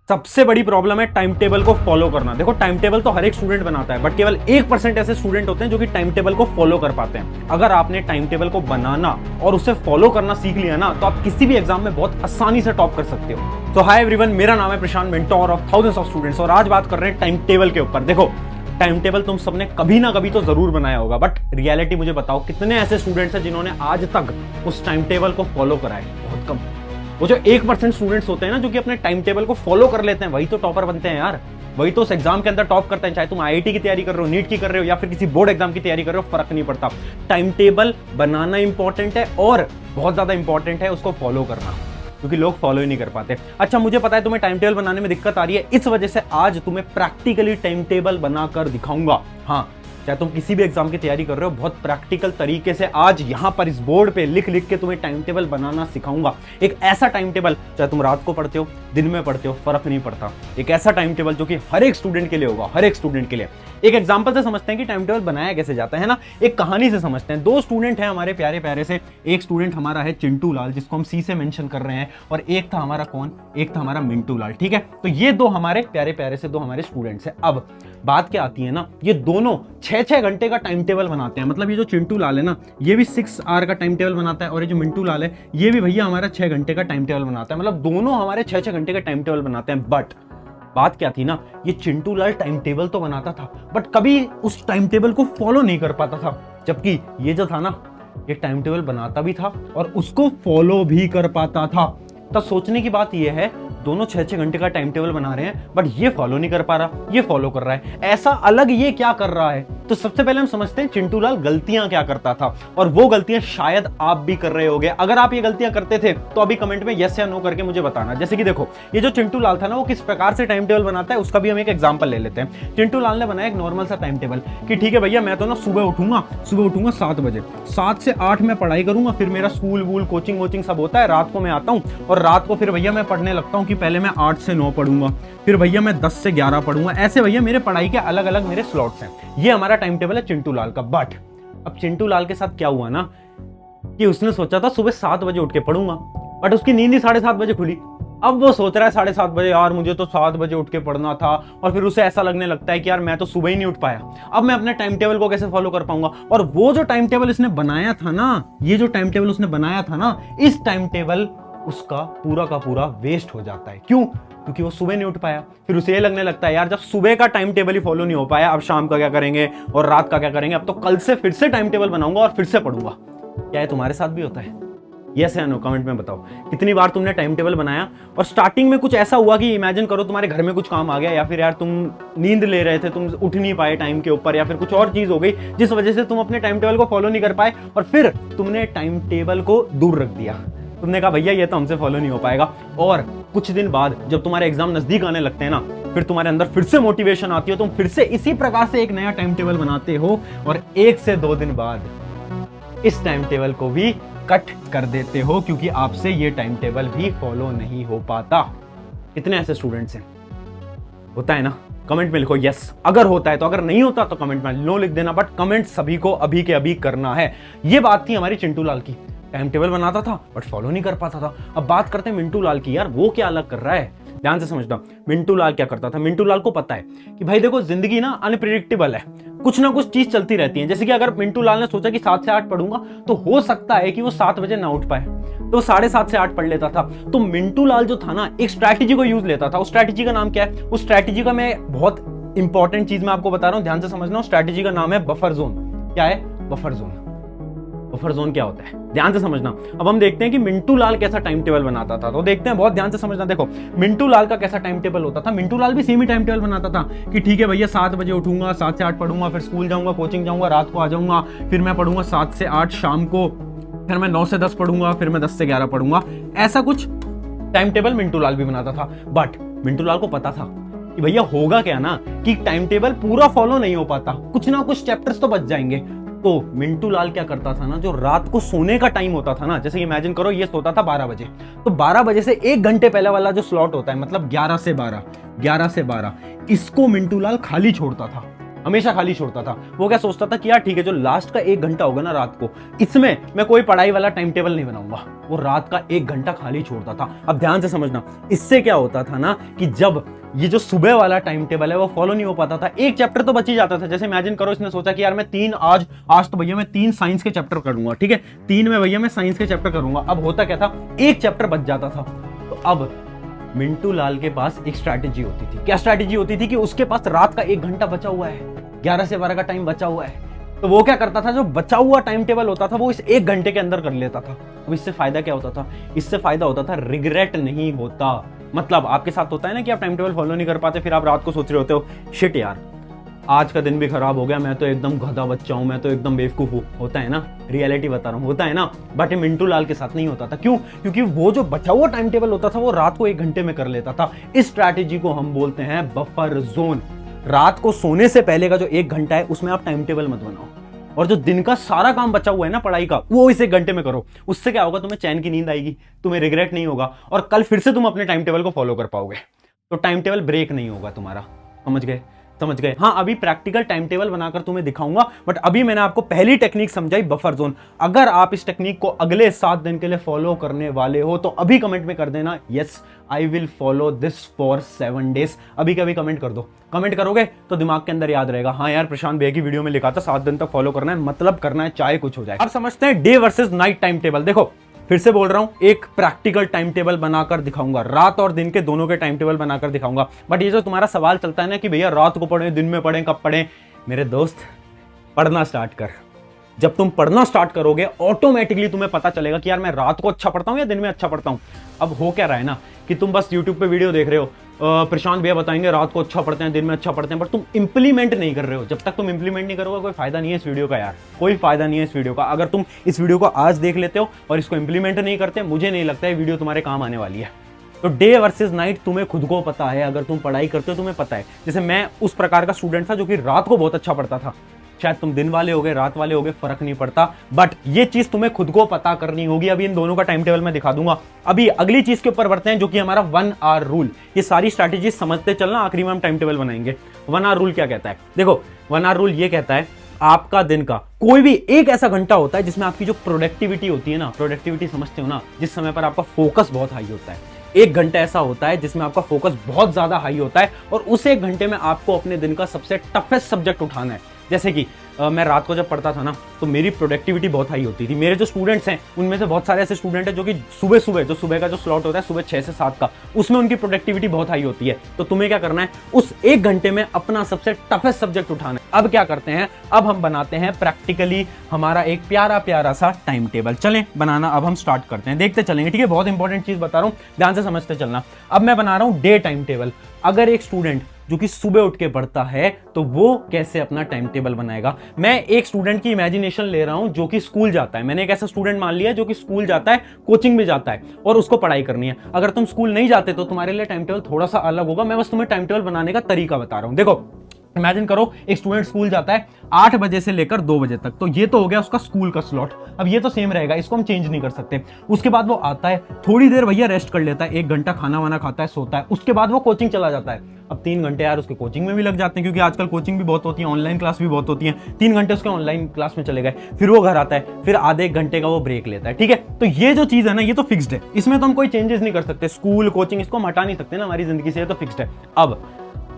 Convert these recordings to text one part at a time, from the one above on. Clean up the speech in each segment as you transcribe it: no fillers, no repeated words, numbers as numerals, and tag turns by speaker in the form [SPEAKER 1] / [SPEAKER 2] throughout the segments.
[SPEAKER 1] सबसे बड़ी प्रॉब्लम है टाइम टेबल को फॉलो करना। देखो टाइम टेबल तो हर एक स्टूडेंट बनाता है, बट केवल 1% ऐसे स्टूडेंट होते हैं जो कि टाइम टेबल को फॉलो कर पाते हैं। अगर आपने टाइम टेबल को बनाना और उसे फॉलो करना सीख लिया ना, तो आप किसी भी एग्जाम में बहुत आसानी से टॉप कर सकते हो। तो हाय एवरीवन, मेरा नाम है Prashant, mentor of thousands of students, और आज बात कर रहे हैं टाइम टेबल के ऊपर। देखो टाइम टेबल तुम सबने कभी ना कभी तो जरूर बनाया होगा, बट रियलिटी मुझे बताओ कितने ऐसे स्टूडेंट्स हैं जिन्होंने आज तक उस टाइम टेबल को फॉलो करा है? बहुत कम। वो जो 1% स्टूडेंट्स होते हैं ना, जो कि अपने टाइम टेबल को फॉलो कर लेते हैं, वही तो टॉपर बनते हैं यार। वही तो उस एग्जाम के अंदर टॉप करते हैं। चाहे तुम आईआईटी की तैयारी कर रहे हो, नीट की कर रहे हो, या फिर किसी बोर्ड एग्जाम की तैयारी कर रहे हो, फर्क नहीं पड़ता। टाइम टेबल बनाना इंपॉर्टेंट है और बहुत ज्यादा इंपॉर्टेंट है उसको फॉलो करना, क्योंकि लोग फॉलो ही नहीं कर पाते। अच्छा, मुझे पता है तुम्हें टाइम टेबल बनाने में दिक्कत आ रही है, इस वजह से आज तुम्हें प्रैक्टिकली टाइम टेबल बनाकर दिखाऊंगा। हाँ, चाहे तुम किसी भी एग्जाम की तैयारी कर रहे हो, बहुत प्रैक्टिकल तरीके से आज यहां पर इस बोर्ड पे लिख लिख के तुम्हें टाइम टेबल बनाना सिखाऊंगा। एक ऐसा टाइम टेबल, चाहे तुम रात को पढ़ते हो, दिन में पढ़ते हो, फर्क नहीं पड़ता। एक ऐसा टाइम टेबल जो कि हर एक स्टूडेंट के लिए होगा, हर एक स्टूडेंट के लिए। एक एग्जाम्पल से समझते हैं कि टाइम टेबल बनाया कैसे जाता है ना। एक कहानी से समझते हैं। दो स्टूडेंट हैं हमारे प्यारे प्यारे से। एक स्टूडेंट हमारा है चिंटू लाल, जिसको हम सी से मेंशन कर रहे हैं, और एक था हमारा कौन? एक था हमारा मिंटू लाल। ठीक है, तो ये दो हमारे प्यारे प्यारे से दो हमारे स्टूडेंट्स हैं। अब बात क्या आती है ना, ये दोनों 6-6 घंटे का टाइम टेबल बनाते हैं। मतलब ये जो चिंटू लाल है ना, ये भी 6 आवर का टाइम टेबल बनाता है, और ये जो मिंटू लाल है, ये भी भैया हमारा 6 घंटे का टाइम टेबल बनाता है। मतलब दोनों हमारे 6-6 घंटे का टाइम टेबल बनाते हैं। बट बात क्या थी ना, ये चिंटू लाल टाइम टेबल तो बनाता था, बट कभी उस टाइम टेबल को फॉलो नहीं कर पाता था। जबकि ये जो था ना, ये टाइम टेबल बनाता भी था और उसको फॉलो भी कर पाता था। तो सोचने की बात यह है, दोनों 6-6 घंटे का टाइम टेबल बना रहे हैं, बट ये फॉलो नहीं कर पा रहा, ये फॉलो कर रहा है। ऐसा अलग ये क्या कर रहा है? तो सबसे पहले हम समझते हैं चिंटू लाल गलतियां क्या करता था, और वो गलतियां शायद आप भी कर रहे होगे। अगर आप ये गलतियां करते थे तो अभी कमेंट में यस या नो करके मुझे बताना। जैसे कि देखो, ये जो चिंटू लाल था ना, वो किस प्रकार से टाइम टेबल बनाता है, उसका भी हम एक एग्जाम्पल ले लेते हैं। चिंटू लाल ने बनाया एक नॉर्मल सा टाइम टेबल कि ठीक है भैया, मैं तो ना सुबह उठूंगा 7 बजे, 7 से 8 मैं पढ़ाई करूंगा, फिर मेरा स्कूल वूल कोचिंग वोचिंग सब होता है, रात को मैं आता हूँ, और रात को फिर भैया मैं पढ़ने लगता हूँ कि पहले मैं 8 से 9 पढ़ूंगा, फिर भैया मैं 10 से 11 पढ़ूंगा। ऐसे भैया मेरे पढ़ाई के अलग अलग मेरे स्लॉट्स हैं। ये हमारा टाइम टेबल है चिंटू लाल का। बट अब चिंटू लाल के साथ क्या हुआ ना, कि उसने सोचा था सुबह 7 बजे उठ के पढ़ूंगा, बट उसकी नींद ही 7:30 बजे खुली। अब वो सोच रहा है 7:30 बजे, यार मुझे तो 7 बजे उठ के पढ़ना था, और फिर उसे ऐसा लगने लगता है कि यार मैं तो सुबह ही नहीं उठ पाया, अब मैं अपने टाइम टेबल को कैसे फॉलो कर पाऊंगा? और वो जो टाइम टेबल इसने बनाया था ना, ये जो टाइम टेबल उसने बनाया था ना, इस टाइम टेबल उसका पूरा का पूरा वेस्ट हो जाता है। क्यों? क्योंकि वो सुबह नहीं उठ पाया। फिर उसे ये लगने लगता है, यार जब सुबह का टाइम टेबल ही फॉलो नहीं हो पाया, अब शाम का क्या करेंगे और रात का क्या करेंगे? अब तो कल से फिर से टाइम टेबल बनाऊंगा और फिर से पढ़ूंगा। क्या ये तुम्हारे साथ भी होता है? यस या नो कमेंट में बताओ। कितनी बार तुमने टाइम टेबल बनाया और स्टार्टिंग में कुछ ऐसा हुआ कि इमेजिन करो तुम्हारे घर में कुछ काम आ गया, या फिर यार तुम नींद ले रहे थे, तुम उठ नहीं पाए टाइम के ऊपर, या फिर कुछ और चीज हो गई जिस वजह से तुम अपने टाइम टेबल को फॉलो नहीं कर पाए, और फिर तुमने टाइम टेबल को दूर रख दिया। तुमने कहा भैया ये तो हमसे फॉलो नहीं हो पाएगा। और कुछ दिन बाद जब तुम्हारे एग्जाम नजदीक आने लगते हैं ना, फिर तुम्हारे अंदर फिर से मोटिवेशन आती है, तुम फिर से इसी प्रकार से एक नया टाइम टेबल बनाते हो, और 1 से 2 दिन बाद इस टाइम टेबल को भी कट कर देते हो, क्योंकि आपसे ये टाइम टेबल भी फॉलो नहीं हो पाता। कितने ऐसे स्टूडेंट्स हैं? होता है ना? कमेंट में लिखो यस अगर होता है, तो अगर नहीं होता तो कमेंट में नो लिख देना, बट कमेंट सभी को अभी के अभी करना है। ये बात थी हमारी चिंटू लाल की। टाइम टेबल बनाता था बट फॉलो नहीं कर पाता था। अब बात करते हैं मिंटू लाल की। यार वो क्या अलग कर रहा है, ध्यान से समझना। मिंटू लाल क्या करता था? मिंटू लाल को पता है कि भाई देखो, जिंदगी ना अनप्रिडिक्टेबल है, कुछ ना कुछ चीज चलती रहती है। जैसे कि अगर मिंटू लाल ने सोचा कि 7 से 8 पढ़ूंगा, तो हो सकता है कि वो 7 बजे ना उठ पाए, तो 7:30 से 8 पढ़ लेता था। तो मिंटू लाल जो था ना, एक स्ट्रैटेजी को यूज लेता था। उस स्ट्रैटेजी का नाम क्या है? उस स्ट्रैटेजी का मैं बहुत इंपॉर्टेंट चीज मैं आपको बता रहा हूं, ध्यान से समझना। उस स्ट्रैटेजी का नाम है बफर जोन। क्या है बफर जोन? बफर जोन क्या होता है, ध्यान से समझना। अब हम देखते हैं कि मिंटू लाल कैसा टाइम टेबल बनाता था, तो देखते हैं, बहुत ध्यान से समझना। देखो मिंटू लाल का कैसा टाइम टेबल होता था। मिंटू लाल भी सेम ही टाइम टेबल बनाता था कि ठीक है भैया 7 बजे उठूंगा, 7 से 8 पढ़ूंगा, फिर स्कूल जाऊंगा, कोचिंग जाऊंगा, रात को आ जाऊंगा, फिर मैं पढ़ूंगा 7 से 8 शाम को, फिर मैं 9 से 10 पढ़ूंगा, फिर मैं 10 से 11 पढ़ूंगा। ऐसा कुछ टाइम टेबल मिंटू लाल भी बनाता था। बट मिंटू लाल को पता था कि भैया होगा क्या ना, कि टाइम टेबल पूरा फॉलो नहीं हो पाता, कुछ ना कुछ चैप्टर्स तो बच जाएंगे। तो मिंटू लाल क्या करता था ना, जो रात को सोने का टाइम होता था ना, जैसे इमेजिन करो ये सोता था 12 बजे, तो 12 बजे से 1 घंटे पहले वाला जो स्लॉट होता है, मतलब 11 से 12, इसको मिंटू लाल खाली छोड़ता था। हमेशा खाली छोड़ता था। वो क्या सोचता था कि यार ठीक है, जो लास्ट का 1 घंटा होगा ना रात को, इसमें मैं कोई पढ़ाई वाला टाइम टेबल नहीं बनाऊंगा। वो रात का 1 घंटा खाली छोड़ता था। अब ध्यान से समझना, इससे क्या होता था ना कि जब ये जो सुबह वाला टाइम टेबल है वो फॉलो नहीं हो पाता था, एक चैप्टर तो बच ही जाता था। जैसे इमेजिन करो, इसने सोचा कि यार मैं 3 आज तो भैया मैं 3 साइंस के चैप्टर करूंगा, ठीक है, 3 में भैया मैं साइंस के चैप्टर करूंगा। अब होता क्या था, एक चैप्टर बच जाता था। तो अब मिंटू लाल के पास एक स्ट्रैटेजी होती थी। क्या स्ट्रैटेजी होती थी कि उसके पास रात का 1 घंटा बचा हुआ है, 11 से 12 का टाइम बचा हुआ है। तो वो क्या करता था, जो बचा हुआ टाइम टेबल होता था वो इस 1 घंटे के अंदर कर लेता था। अब इससे फायदा क्या होता था, इससे फायदा होता था रिग्रेट नहीं होता। मतलब आपके साथ होता है ना कि आप टाइम टेबल फॉलो नहीं कर पाते, फिर आप रात को सोच रहे होते हो शिट यार आज का दिन भी खराब हो गया, मैं तो एकदम गधा बच्चा हूं, मैं तो एकदम बेवकूफ हूं। होता है ना, रियलिटी बता रहा हूं, होता है ना। बट मिंटू लाल के साथ नहीं होता था। क्यों? क्योंकि वो जो बचा हुआ टाइम टेबल होता था वो रात को 1 घंटे में कर लेता था। इस स्ट्रैटेजी को हम बोलते हैं बफर जोन। रात को सोने से पहले का जो 1 घंटा है उसमें आप टाइम टेबल मत बनाओ, और जो दिन का सारा काम बचा हुआ है ना पढ़ाई का, वो इस 1 घंटे में करो। उससे क्या होगा, तुम्हें चैन की नींद आएगी, तुम्हें रिग्रेट नहीं होगा, और कल फिर से तुम अपने टाइम टेबल को फॉलो कर पाओगे। तो टाइम टेबल ब्रेक नहीं होगा तुम्हारा। समझ गए? समझ गए? हाँ, अभी प्रैक्टिकल टाइम टेबल बनाकर तुम्हें दिखाऊंगा, बट अभी मैंने आपको पहली टेक्निक समझाई, बफर जोन। अगर आप इस टेक्निक को अगले 7 दिन के लिए फॉलो करने वाले हो तो अभी कमेंट में कर देना yes I will follow this for 7 days. अभी का भी कमेंट कर दो। कमेंट करोगे तो दिमाग के अंदर याद रहेगा, हाँ यार प्रशांत भैया की वीडियो में लिखा था 7 दिन तक फॉलो करना है, मतलब करना है चाहे कुछ हो जाए। अब समझते हैं day versus night time table. देखो फिर से बोल रहा हूं, एक प्रैक्टिकल टाइम टेबल बनाकर दिखाऊंगा, रात और दिन के दोनों के टाइम टेबल बनाकर दिखाऊंगा। बट ये जो तुम्हारा सवाल चलता है ना कि भैया रात को पढ़ें, दिन में पढ़ें, कब पढ़ें, मेरे दोस्त पढ़ना स्टार्ट कर। जब तुम पढ़ना स्टार्ट करोगे ऑटोमेटिकली तुम्हें पता चलेगा कि यार मैं रात को अच्छा पढ़ता हूं या दिन में अच्छा पढ़ता हूं। अब हो क्या रहा है ना कि तुम बस यूट्यूब पे वीडियो देख रहे हो, प्रशांत भैया बताएंगे रात को अच्छा पढ़ते हैं, दिन में अच्छा पढ़ते हैं, बट तुम इंप्लीमेंट नहीं कर रहे हो। जब तक तुम इंप्लीमेंट नहीं करोगे कोई फायदा नहीं है इस वीडियो का यार, कोई फायदा नहीं है इस वीडियो का। अगर तुम इस वीडियो को आज देख लेते हो और इसको इंप्लीमेंट नहीं करते, मुझे नहीं लगता है वीडियो तुम्हारे काम आने वाली है। तो डे वर्सेस नाइट तुम्हें खुद को पता है, अगर तुम पढ़ाई करते हो तुम्हें पता है। जैसे मैं उस प्रकार का स्टूडेंट था जो कि रात को बहुत अच्छा पढ़ता था, शायद तुम दिन वाले हो गए रात वाले हो गए फर्क नहीं पड़ता, बट ये चीज तुम्हें खुद को पता करनी होगी। अभी इन दोनों का टाइम टेबल मैं दिखा दूंगा। अभी अगली चीज के ऊपर बढ़ते हैं जो कि हमारा 1 आवर रूल। ये सारी स्ट्रैटेजी समझते चलना, आखिरी में हम टाइम टेबल बनाएंगे। 1 आवर रूल क्या कहता है? देखो 1 आवर रूल ये कहता है आपका दिन का कोई भी एक ऐसा घंटा होता है जिसमें आपकी जो प्रोडक्टिविटी होती है ना, प्रोडक्टिविटी समझते हो ना, जिस समय पर आपका फोकस बहुत हाई होता है। 1 घंटा ऐसा होता है जिसमें आपका फोकस बहुत ज्यादा हाई होता है, और उस 1 घंटे में आपको अपने दिन का सबसे टफेस्ट सब्जेक्ट उठाना है। जैसे कि मैं रात को जब पढ़ता था ना तो मेरी प्रोडक्टिविटी बहुत हाई होती थी। मेरे जो स्टूडेंट्स हैं उनमें से बहुत सारे ऐसे स्टूडेंट हैं जो कि सुबह का जो स्लॉट होता है सुबह 6 से 7 का, उसमें उनकी प्रोडक्टिविटी बहुत हाई होती है। तो तुम्हें क्या करना है, उस 1 घंटे में अपना सबसे टफेस्ट सब्जेक्ट उठाना है। अब क्या करते हैं, अब हम बनाते हैं प्रैक्टिकली हमारा एक प्यारा प्यारा सा टाइम टेबल। चलें बनाना, अब हम स्टार्ट करते हैं, देखते चलेंगे, ठीक है। बहुत इंपॉर्टेंट चीज बता रहा हूं, ध्यान से समझते चलना। अब मैं बना रहा हूं डे टाइम टेबल। अगर एक स्टूडेंट जो कि सुबह उठ के पढ़ता है तो वो कैसे अपना टाइम टेबल बनाएगा। मैं एक स्टूडेंट की इमेजिनेशन ले रहा हूं जो कि स्कूल जाता है। मैंने एक ऐसा स्टूडेंट मान लिया जो कि स्कूल जाता है, कोचिंग भी जाता है और उसको पढ़ाई करनी है। अगर तुम स्कूल नहीं जाते तो तुम्हारे लिए टाइम टेबल थोड़ा सा अलग होगा। मैं बस तुम्हें टाइम टेबल बनाने का तरीका बता रहा हूं। देखो इमेजिन करो एक स्टूडेंट स्कूल जाता है 8 बजे से लेकर 2 बजे तक, तो ये तो हो गया उसका स्कूल का स्लॉट। अब ये तो सेम रहेगा, इसको हम चेंज नहीं कर सकते। उसके बाद वो आता है, थोड़ी देर भैया रेस्ट कर लेता है, 1 घंटा खाना वाना खाता है, सोता है। उसके बाद वो कोचिंग चला जाता है। अब 3 घंटे यार उसके कोचिंग में भी लग जाते हैं, क्योंकि आजकल कोचिंग भी बहुत होती है, ऑनलाइन क्लास भी बहुत होती है। 3 घंटे उसके ऑनलाइन क्लास में चले गए, फिर वो घर आता है, फिर आधे 1 घंटे का वो ब्रेक लेता है, ठीक है। तो ये जो चीज है ना ये तो फिक्स्ड है, इसमें तो हम कोई चेंजेस नहीं कर सकते। स्कूल कोचिंग इसको हम हटा नहीं सकते ना हमारी जिंदगी से, ये तो फिक्स्ड है। अब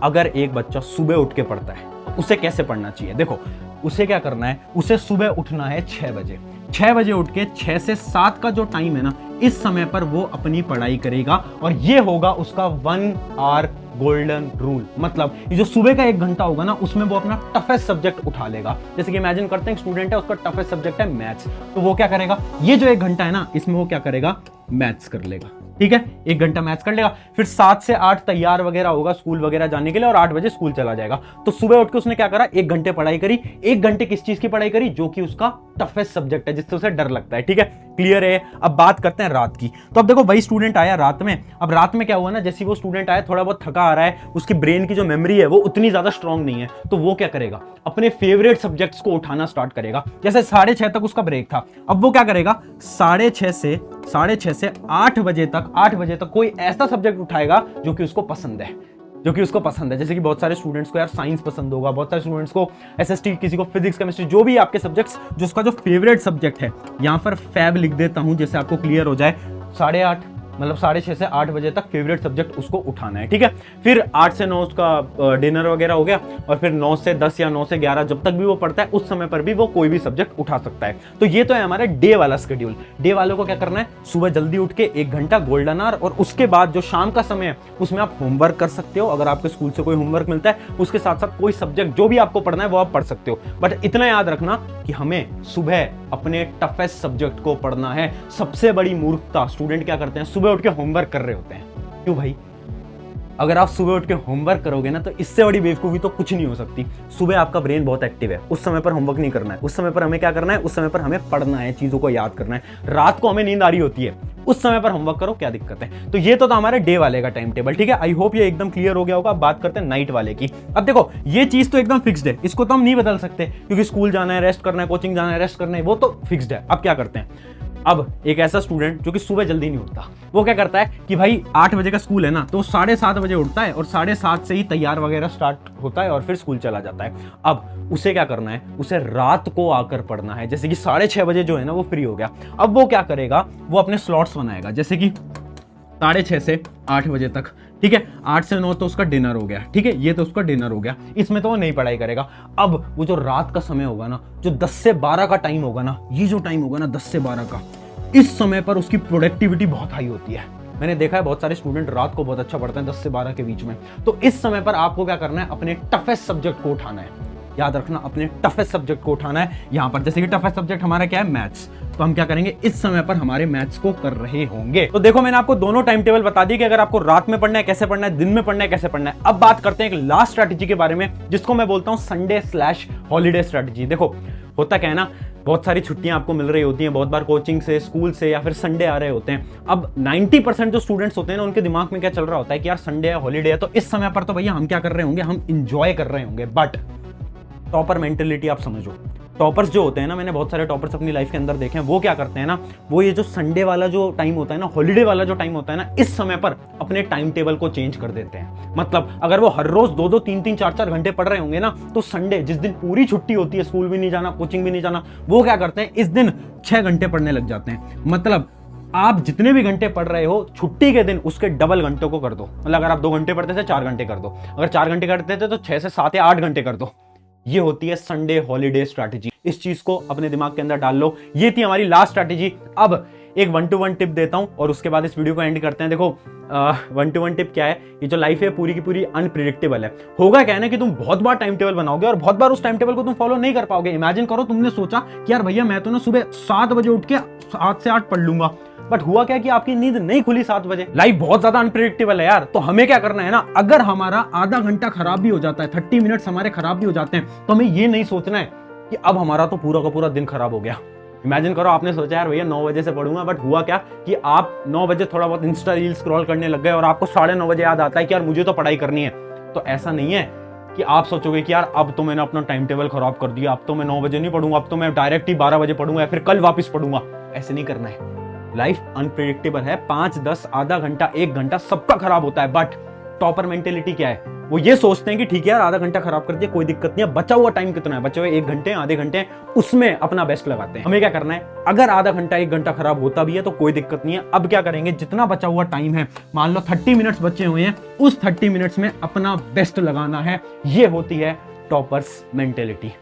[SPEAKER 1] अगर एक बच्चा सुबह उठ के पढ़ता है उसे कैसे पढ़ना चाहिए? देखो उसे क्या करना है, उसे सुबह उठना है 6 बजे। 6 बजे उठ के 6 से 7 का जो टाइम है ना, इस समय पर वो अपनी पढ़ाई करेगा, और ये होगा उसका 1 आवर गोल्डन रूल। मतलब ये जो सुबह का 1 घंटा होगा ना उसमें वो अपना टफेस्ट सब्जेक्ट उठा लेगा। जैसे कि इमेजिन करते हैं स्टूडेंट है, उसका टफेस्ट सब्जेक्ट है मैथ्स, तो वो क्या करेगा, ये जो 1 घंटा है ना इसमें वो क्या करेगा, मैथ्स कर लेगा, ठीक है। 1 घंटा मैथ्स कर लेगा, फिर 7 से 8 तैयार वगैरह होगा स्कूल वगैरह जाने के लिए, और 8 बजे स्कूल चला जाएगा। तो सुबह उठ के उसने क्या करा, 1 घंटे पढ़ाई करी। 1 घंटे किस चीज की पढ़ाई करी, जो कि उसका टफेस्ट सब्जेक्ट है, जिससे उसे डर लगता है, ठीक है। क्लियर है। अब बात करते हैं रात की। तो अब देखो वही स्टूडेंट आया रात में। अब रात में क्या हुआ ना, जैसे वो स्टूडेंट आया थोड़ा बहुत थका आ रहा है, उसकी ब्रेन की जो मेमोरी है वो उतनी ज्यादा स्ट्रांग नहीं है, तो वो क्या करेगा, अपने फेवरेट सब्जेक्ट्स को उठाना स्टार्ट करेगा। जैसे 6:30 तक उसका ब्रेक था, अब वो क्या करेगा, 6:30 से 8 बजे तक कोई ऐसा सब्जेक्ट उठाएगा जो कि उसको पसंद है। जो कि उसको पसंद है। जैसे कि बहुत सारे स्टूडेंट्स को यार साइंस पसंद होगा, बहुत सारे स्टूडेंट्स को एसएसटी, किसी को फिजिक्स, केमिस्ट्री, जो भी आपके सब्जेक्ट्स, जो उसका जो फेवरेट सब्जेक्ट है, यहाँ पर फैब लिख देता हूँ जैसे आपको क्लियर हो जाए। 8:30 मतलब 6:30 से 8 बजे तक फेवरेट सब्जेक्ट उसको उठाना है, ठीक है। फिर 8 से 9 उसका डिनर वगैरह हो गया, और फिर 9 से 10 या 9 से 11 जब तक भी वो पढ़ता है, उस समय पर भी वो कोई भी सब्जेक्ट उठा सकता है। तो ये तो है हमारा डे वाला शेड्यूल। डे वालों को क्या करना है, सुबह जल्दी उठ के 1 घंटा गोल्डन आवर, और उसके बाद जो शाम का समय है उसमें आप होमवर्क कर सकते हो। अगर आपके स्कूल से कोई होमवर्क मिलता है, उसके साथ साथ कोई सब्जेक्ट जो भी आपको पढ़ना है वो आप पढ़ सकते हो। बट इतना याद रखना कि हमें सुबह अपने टफेस्ट सब्जेक्ट को पढ़ना है। सबसे बड़ी मूर्खता स्टूडेंट क्या करते हैं, सुबह उठ के होमवर्क कर रहे होते हैं। क्यों भाई? अगर आप सुबह उठ के होमवर्क करोगे ना, तो इससे बड़ी बेवकूफी तो कुछ नहीं हो सकती। सुबह आपका ब्रेन बहुत एक्टिव है, उस समय पर होमवर्क नहीं करना है। उस समय पर हमें क्या करना है, उस समय पर हमें पढ़ना है, चीजों को याद करना है। रात को हमें नींद आ रही होती है, उस समय पर होमवर्क करो, क्या दिक्कत है। तो ये तो था हमारे डे वाले का टाइम टेबल, ठीक है। आई होप ये एकदम क्लियर हो गया होगा। अब बात करते हैं नाइट वाले की। अब देखो, ये चीज तो एकदम फिक्स्ड है, इसको तो हम नहीं बदल सकते, क्योंकि स्कूल जाना है, रेस्ट करना है, कोचिंग जाना है, रेस्ट करना है, वो तो फिक्स्ड है। अब क्या करते हैं, अब एक ऐसा स्टूडेंट जो कि सुबह जल्दी नहीं उठता, वो क्या करता है कि भाई 8 बजे का स्कूल है ना, तो 7:30 बजे उठता है, और 7:30 से ही तैयार वगैरह स्टार्ट होता है, और फिर स्कूल चला जाता है। अब उसे क्या करना है, उसे रात को आकर पढ़ना है। जैसे कि 6:30 बजे जो है ना वो फ्री हो गया, अब वो क्या करेगा, वो अपने स्लॉट्स बनाएगा, जैसे कि 6:30 से 8 बजे तक, ठीक है। 8 से 9 तो उसका डिनर हो गया, ठीक है, ये तो उसका डिनर हो गया, इसमें तो वो नहीं पढ़ाई करेगा। अब वो जो रात का समय होगा ना, जो 10 से 12 का टाइम होगा ना, ये जो टाइम होगा ना 10 से 12 का, इस समय पर उसकी प्रोडक्टिविटी बहुत हाई होती है। मैंने देखा है बहुत सारे स्टूडेंट रात को बहुत अच्छा पढ़ते हैं 10 से 12 के बीच में। तो इस समय पर आपको क्या करना है, अपने टफेस्ट सब्जेक्ट को उठाना है। याद रखना, अपने टफेस्ट सब्जेक्ट को उठाना है। यहां पर जैसे कि टफेस्ट सब्जेक्ट हमारा क्या है, मैथ्स, तो हम क्या करेंगे, इस समय पर हमारे मैथ्स को कर रहे होंगे। तो देखो, मैंने आपको दोनों टाइम टेबल बता दिए कि अगर आपको रात में पढ़ना है कैसे पढ़ना है, दिन में पढ़ना है कैसे पढ़ना है। अब बात करते हैं एक लास्ट स्ट्रैटेजी के बारे में, जिसको मैं बोलता हूं संडे/हॉलीडे स्ट्रैटेजी। देखो, होता क्या है ना, बहुत सारी छुट्टियां आपको मिल रही होती हैं, बहुत बार कोचिंग से, स्कूल से, या फिर संडे आ रहे होते हैं। अब 90% जो स्टूडेंट्स होते हैं ना, उनके दिमाग में क्या चल रहा होता है कि यार संडे है, हॉलीडे है, तो इस समय पर तो भैया हम क्या कर रहे होंगे, हम इंजॉय कर रहे होंगे। बट टॉपर मेंटेलिटी आप समझो, टॉपर्स जो होते हैं ना, मैंने बहुत सारे टॉपर्स अपनी लाइफ के अंदर देखे हैं, वो क्या करते हैं ना, वो ये जो संडे वाला जो टाइम होता है ना, हॉलीडे वाला जो टाइम होता है ना, इस समय पर अपने टाइम टेबल को चेंज कर देते हैं। मतलब अगर वो हर रोज 2-2, 3-3, 4-4 घंटे पढ़ रहे होंगे ना, तो संडे जिस दिन पूरी छुट्टी होती है, स्कूल भी नहीं जाना, कोचिंग भी नहीं जाना, वो क्या करते हैं, इस दिन 6 घंटे पढ़ने लग जाते हैं। मतलब आप जितने भी घंटे पढ़ रहे हो, छुट्टी के दिन उसके डबल घंटों को कर दो। मतलब अगर आप 2 घंटे पढ़ते थे, 4 घंटे कर दो। अगर 4 घंटे करते थे तो 6 से 7 या 8 घंटे कर दो। ये होती है संडे हॉलीडे स्ट्रैटेजी। इस चीज को अपने दिमाग के अंदर डाल लो। ये थी हमारी लास्ट स्ट्रैटेजी। अब एक 1-to-1 टिप देता हूं, और उसके बाद इस वीडियो को एंड करते हैं। देखो, 1-to-1 टिप क्या है, ये जो लाइफ है पूरी की पूरी अनप्रिडिक्टेबल है। होगा क्या है ना कि तुम बहुत बार टाइम टेबल बनाओगे, और बहुत बार उस टाइम टेबल को तुम फॉलो नहीं कर पाओगे। इमेजिन करो, तुमने सोचा कि यार भैया मैं तो ना सुबह 7 बजे उठ के 7 से 8 पढ़ लूंगा, बट हुआ क्या कि आपकी नींद नहीं खुली 7 बजे। लाइफ बहुत ज्यादा अनप्रिडिक्टेबल है यार। तो हमें क्या करना है ना, अगर हमारा आधा घंटा खराब भी हो जाता है, 30 मिनट्स हमारे खराब भी हो जाते हैं, तो हमें ये नहीं सोचना है कि अब हमारा तो पूरा का पूरा दिन खराब हो गया। इमेजिन करो, आपने सोचा यार भैया 9 बजे से पढ़ूंगा, बट हुआ क्या कि आप 9 बजे थोड़ा बहुत इंस्टा रील स्क्रॉल करने लग गए, और आपको 9:30 बजे याद आता है कि यार मुझे तो पढ़ाई करनी है। तो ऐसा नहीं है कि आप सोचोगे कि यार अब तो मैंने अपना टाइम टेबल खराब कर दिया, अब तो मैं 9 बजे नहीं पढ़ूंगा, अब तो मैं डायरेक्ट ही 12 बजे पढ़ूंगा, या फिर कल वापस पढ़ूंगा। ऐसे नहीं करना है। लाइफ अनप्रेडिक्टेबल है। 5, 10, आधा घंटा, 1 घंटा सबका खराब होता है। बट टॉपर मेंटेलिटी क्या है, वो ये सोचते हैं कि ठीक है यार, आधा घंटा खराब कर दिया, कोई दिक्कत नहीं है, बचा हुआ टाइम कितना है, बचे हुए 1 घंटे, आधे घंटे, उसमें अपना बेस्ट लगाते हैं। हमें क्या करना है, अगर आधा घंटा 1 घंटा खराब होता भी है तो कोई दिक्कत नहीं है। अब क्या करेंगे, जितना बचा हुआ टाइम है, मान लो 30 मिनट्स बचे हुए हैं, उस 30 मिनट्स में अपना बेस्ट लगाना है। ये होती है टॉपर्स मेंटेलिटी।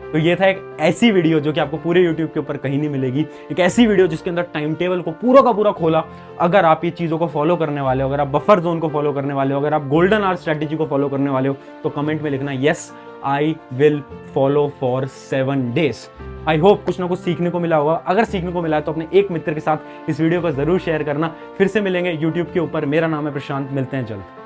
[SPEAKER 1] तो ये था एक ऐसी वीडियो जो कि आपको पूरे YouTube के ऊपर कहीं नहीं मिलेगी। एक ऐसी वीडियो जिसके अंदर टाइम टेबल को पूरा का पूरा खोला। अगर आप ये चीज़ों को फॉलो करने वाले हो, अगर आप बफर जोन को फॉलो करने वाले हो, अगर आप गोल्डन आवर स्ट्रेटेजी को फॉलो करने वाले हो, तो कमेंट में लिखना yes I will follow for 7 days। I hope कुछ ना कुछ सीखने को मिला होगा। अगर सीखने को मिला है तो अपने एक मित्र के साथ इस वीडियो को जरूर शेयर करना। फिर से मिलेंगे YouTube के ऊपर। मेरा नाम है प्रशांत, मिलते हैं जल्द।